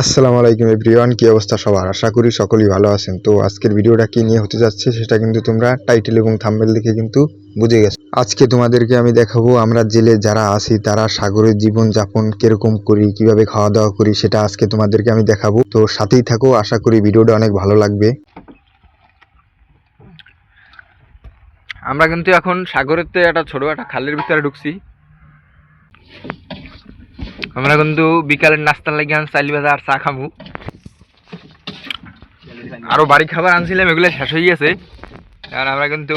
আসসালামু আলাইকুম এভরিওয়ান, কি অবস্থা সবার? আশা করি সকলেই ভালো আছেন। তো আজকের ভিডিওটা কি নিয়ে হতে যাচ্ছে সেটা কিন্তু তোমরা টাইটেল এবং থাম্বনেল দেখে কিন্তু বুঝে গেছো। আজকে তোমাদেরকে আমি দেখাবো আমরা জেলে যারা আছি তারা সাগরের জীবন যাপন কিরকম করি, কিভাবে খাওয়া দাওয়া করি, সেটা আজকে তোমাদেরকে আমি দেখাবো। তো সাথেই থাকো, আশা করি ভিডিওটা অনেক ভালো লাগবে। আমরা কিন্তু এখন সাগরেতে একটা ছোট একটা খালের ভিতরে ঢুকছি। আমরা কিন্তু বিকালের নাস্তার লাগিয়ে চাইলি ভাজা আর চা খামু। আরো বাড়ি খাবার আনছিলাম, এগুলো শেষ হয়ে গেছে। কারণ আমরা কিন্তু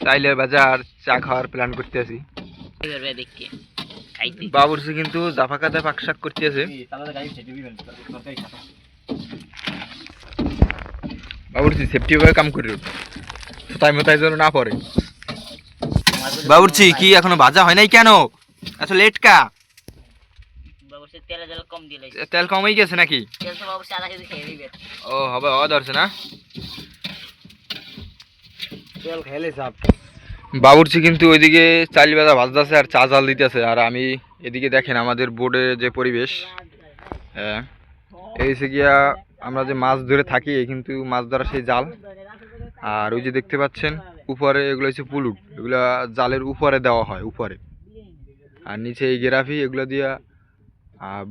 চাইলের ভাজা আর চা খাওয়ার প্ল্যান করতে আছি। বাবুরসি কিন্তু জাফা কাদা পাক শাক করতে আছে। বাবুরসি সেফটি ভাবে কাম করি, তাই মতাই যেন না পড়ে। বাবুরসি কি এখনো ভাজা হয় নাই কেন? আচ্ছা লেট কা? তেল কম হয়ে গেছে নাকি? ও হবে, ও ধরছে না তেল খেলে চাপ। বাবুরচি কিন্তু ওইদিকে চালি বাজা ভাজতেছে আর চা জাল দিতেছে, আর আমি এদিকে দেখেন আমাদের বোর্ডে যে পরিবেশ। এই হচ্ছে গিয়া আমরা যে মাছ ধরে থাকি, কিন্তু মাছ ধরা সেই জাল। আর ওই যে দেখতে পাচ্ছেন উপরে এগুলো হচ্ছে পুলুট, এগুলা জালের উপরে দেওয়া হয় উপরে, আর নিচে এই গেরাফি এগুলো দিয়া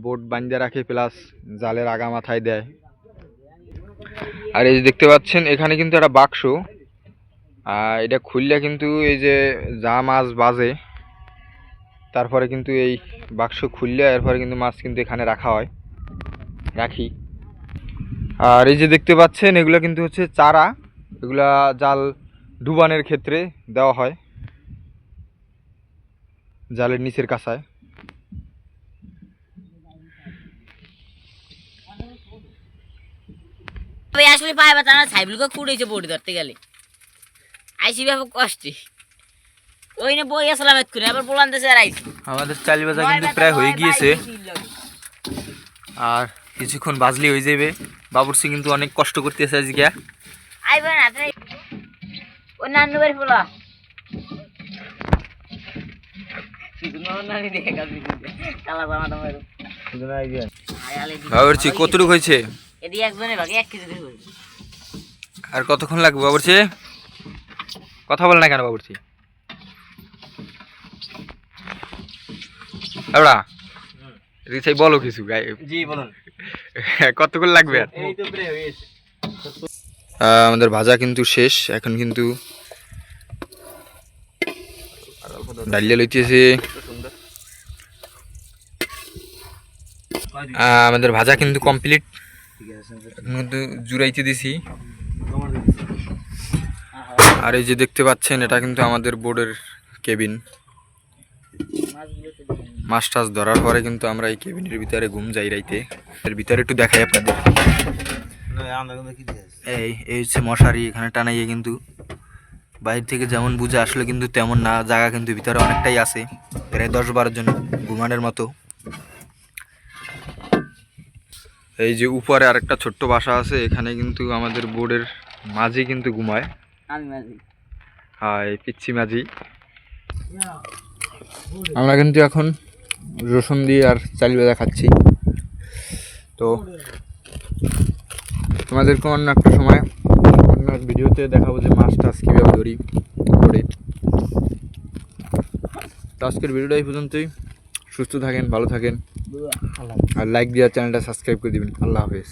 বোট বাঁধে রাখে, প্লাস জালের আগা মাথায় দেয়। আর এই যে দেখতে পাচ্ছেন এখানে কিন্তু একটা বাক্স, এটা খুললে কিন্তু এই যে যা মাছ বাজে তারপরে কিন্তু এই বাক্স খুললে এরপরে কিন্তু মাছ কিন্তু এখানে রাখা হয়, রাখি। আর এই যে দেখতে পাচ্ছেন এগুলো কিন্তু হচ্ছে চারা, এগুলা জাল ডুবানের ক্ষেত্রে দেওয়া হয় জালের নিচের কাছায়। আসলে পায় বা তারা সাইকেলকে কুড়েছে বড়ি ধরতে গেলে আইসি ব্যাপক কষ্টে ওই না বই আসলাম এক্ষুনি আবার বলান দেশে আর আইসি। আমাদের চালি বাজা কিন্তু প্রায় হয়ে গিয়েছে, আর কিছুক্ষণ বাজলি হয়ে যাবে। বাবুরসি কিন্তু অনেক কষ্ট করতেছে আজকে। আইবে না ও নান্নু বাড়ি পোলা বাবুরচি কতটুকু হয়েছে? এদিকে একজনের ভাগে 1 কেজি করে হয়েছে। আর কতক্ষণ লাগবে বাবুরচি? কথা বলে না কেন বাবুরচি? এবড়া রিসাই বলো কিছু গায়ে। জি বলুন। কতক্ষণ লাগবে? এই তো প্রায় হয়ে গেছে। আমাদের ভাজা কিন্তু শেষ, এখন কিন্তু ডালিয়া লইতেছে। আমাদের ভাজা কিন্তু কমপ্লিট, কিন্তু জুড়াইতে দিছি। আর এই যে দেখতে পাচ্ছেন এটা কিন্তু আমাদের বোর্ডের কেবিন। মাছ টাছ ধরার পরে কিন্তু আমরা এই কেবিনের ভিতরে ঘুম যাই রাইতে। এর ভিতরে একটু দেখাই আপনাদের। এই হচ্ছে মশারি, এখানে টানাইয়ে কিন্তু বাইরে থেকে যেমন বুঝে আসলে কিন্তু তেমন না, জায়গা কিন্তু ভিতরে অনেকটাই আছে, প্রায় 10-12 জন ঘুমানোর মতো। এই যে উপরে আরেকটা ছোট্ট বাসা আছে, এখানে কিন্তু আমাদের বোর্ডের মাঝি কিন্তু ঘুমায়। হাই পিচ্ছি মাঝি। আমরা কিন্তু এখন রসুন দিয়ে আর চাল ভাজা খাচ্ছি। তো তোমাদেরকে অন্য একটা সময় অন্য ভিডিওতে দেখাবো যে মাছ টাছ কীভাবে ধরি করে। তো আজকের ভিডিওটা এই পর্যন্তই। সুস্থ থাকেন, ভালো থাকেন, আর লাইক দিয়ে চ্যানেলটা সাবস্ক্রাইব করে দিবেন। আল্লাহ হাফেজ।